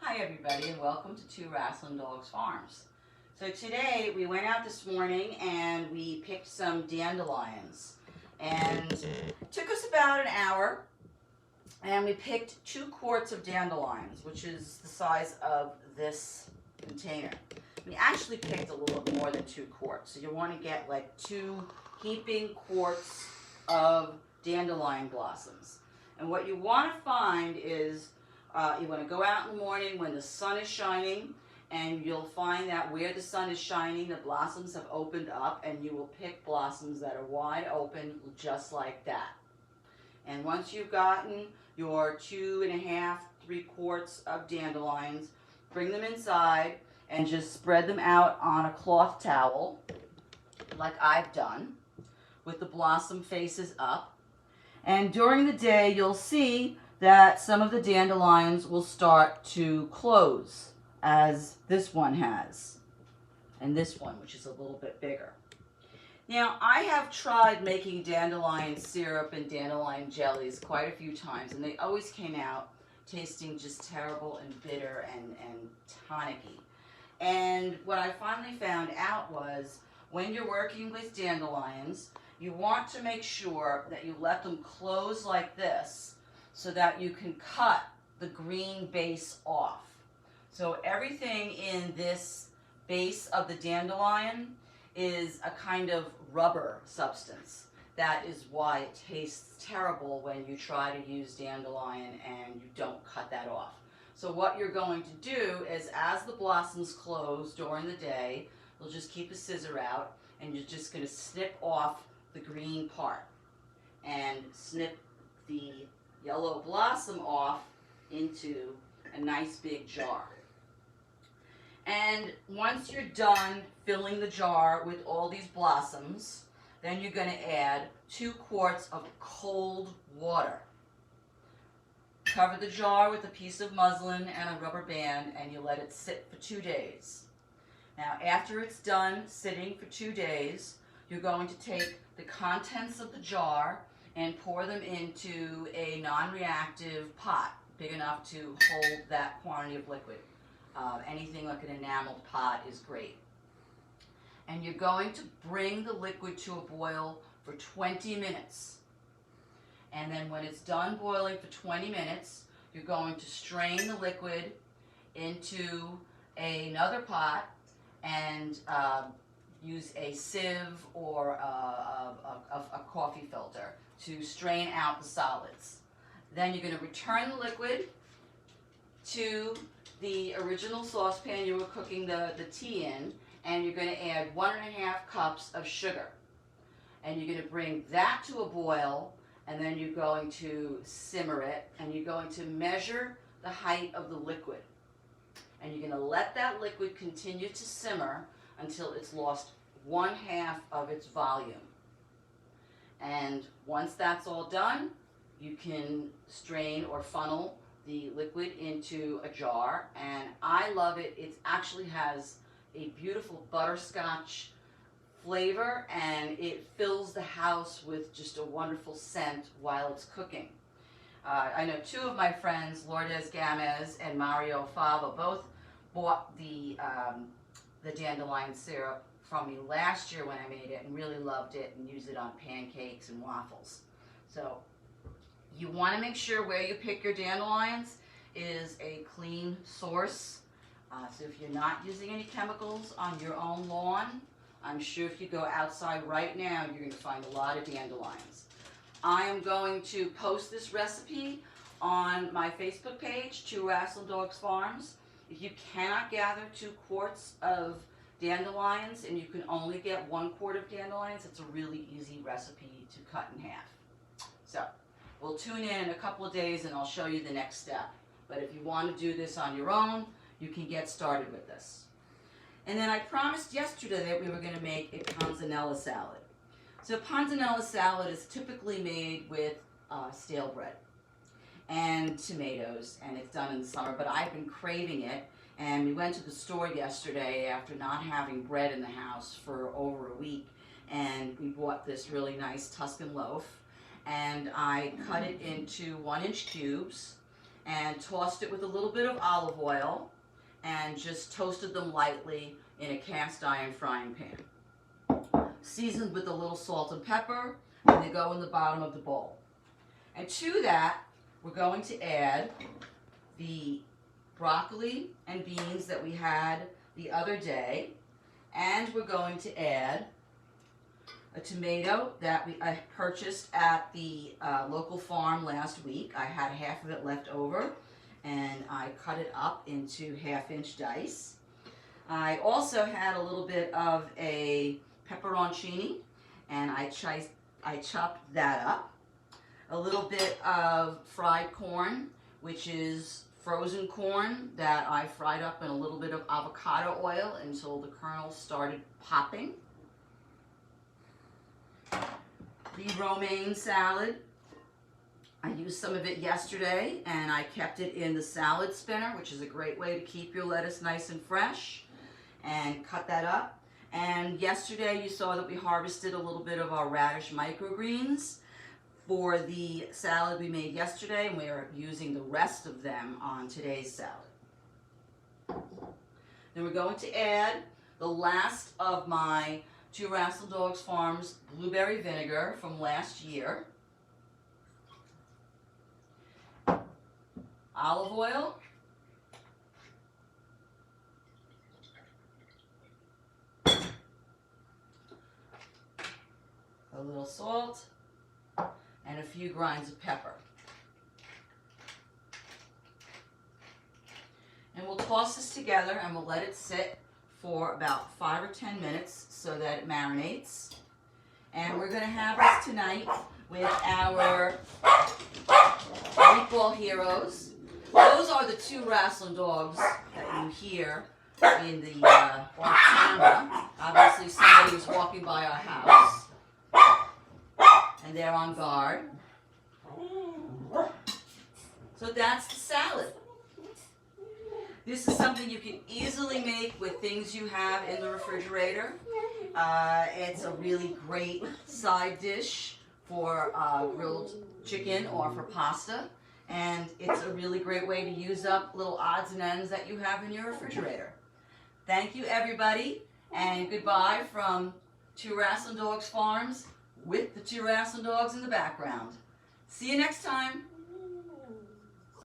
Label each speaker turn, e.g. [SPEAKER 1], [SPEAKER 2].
[SPEAKER 1] Hi everybody and welcome to Wrasslin Dogs Farms. So today we went out this morning and we picked some dandelions, and it took us about an hour, and we picked 2 quarts of dandelions, which is the size of this container. We actually picked a little more than 2 quarts, so you want to get like 2 heaping quarts of dandelion blossoms. And what you want to find is you want to go out in the morning when the sun is shining, and you'll find that where the sun is shining, the blossoms have opened up, and you will pick blossoms that are wide open just like that. And once you've gotten your 2.5, 3 quarts of dandelions, bring them inside and just spread them out on a cloth towel like I've done with the blossom faces up. And during the day you'll see that some of the dandelions will start to close, as this one has, and this one, which is a little bit bigger. Now, I have tried making dandelion syrup and dandelion jellies quite a few times, and they always came out tasting just terrible and bitter and tonic-y. And what I finally found out was, when you're working with dandelions, you want to make sure that you let them close like this, so that you can cut the green base off. So everything in this base of the dandelion is a kind of rubber substance. That is why it tastes terrible when you try to use dandelion and you don't cut that off. So what you're going to do is, as the blossoms close during the day, you'll just keep a scissor out and you're just going to snip off the green part and snip the yellow blossom off into a nice big jar. And once you're done filling the jar with all these blossoms, then you're going to add 2 quarts of cold water. Cover the jar with a piece of muslin and a rubber band, and you let it sit for 2 days. Now, after it's done sitting for 2 days, you're going to take the contents of the jar and pour them into a non-reactive pot, big enough to hold that quantity of liquid. Anything like an enameled pot is great. And you're going to bring the liquid to a boil for 20 minutes. And then when it's done boiling for 20 minutes, you're going to strain the liquid into another pot and use a sieve or a coffee filter to strain out the solids. Then you're going to return the liquid to the original saucepan you were cooking the tea in, and you're going to add 1.5 cups of sugar. And you're going to bring that to a boil, and then you're going to simmer it, and you're going to measure the height of the liquid. And you're going to let that liquid continue to simmer until it's lost 1/2 of its volume. And once that's all done, you can strain or funnel the liquid into a jar, and I love it. It actually has a beautiful butterscotch flavor, and it fills the house with just a wonderful scent while it's cooking. I know 2 of my friends, Lourdes Gamez and Mario Fava, both bought the dandelion syrup from me last year when I made it and really loved it and used it on pancakes and waffles. So you want to make sure where you pick your dandelions is a clean source. So if you're not using any chemicals on your own lawn, I'm sure if you go outside right now, you're going to find a lot of dandelions. I am going to post this recipe on my Facebook page, Wrasslin Dogs Farms. If you cannot gather 2 quarts of dandelions and you can only get 1 quart of dandelions, it's a really easy recipe to cut in half. So we'll tune in a couple of days and I'll show you the next step. But if you want to do this on your own, you can get started with this. And then I promised yesterday that we were going to make a Panzanella salad. So Panzanella salad is typically made with stale bread and tomatoes, and it's done in the summer, but I've been craving it. And we went to the store yesterday after not having bread in the house for over a week, and we bought this really nice Tuscan loaf, and I cut it into 1-inch cubes, and tossed it with a little bit of olive oil and just toasted them lightly in a cast iron frying pan. Seasoned with a little salt and pepper, and they go in the bottom of the bowl. And to that, we're going to add the broccoli and beans that we had the other day, and we're going to add a tomato that I purchased at the local farm last week. I had half of it left over, and I cut it up into half-inch dice. I also had a little bit of a pepperoncini, and I chopped that up. A little bit of fried corn, which is frozen corn that I fried up in a little bit of avocado oil until the kernels started popping. The romaine salad, I used some of it yesterday and I kept it in the salad spinner, which is a great way to keep your lettuce nice and fresh, and cut that up. And yesterday you saw that we harvested a little bit of our radish microgreens for the salad we made yesterday, and we are using the rest of them on today's salad. Then we're going to add the last of my Two Wrasslin Dogs Farms blueberry vinegar from last year, olive oil, a little salt, and a few grinds of pepper. And we'll toss this together and we'll let it sit for about 5 or 10 minutes so that it marinates. And we're going to have this tonight with our meatball heroes. Those are the two Wrasslin dogs that you hear in the off camera. Obviously somebody was walking by our house, and they're on guard. So that's the salad. This is something you can easily make with things you have in the refrigerator. It's a really great side dish for grilled chicken or for pasta. And it's a really great way to use up little odds and ends that you have in your refrigerator. Thank you, everybody, and goodbye from Two Wrasslin Dogs Farms with the two Wrasslin dogs in the background. See you next time.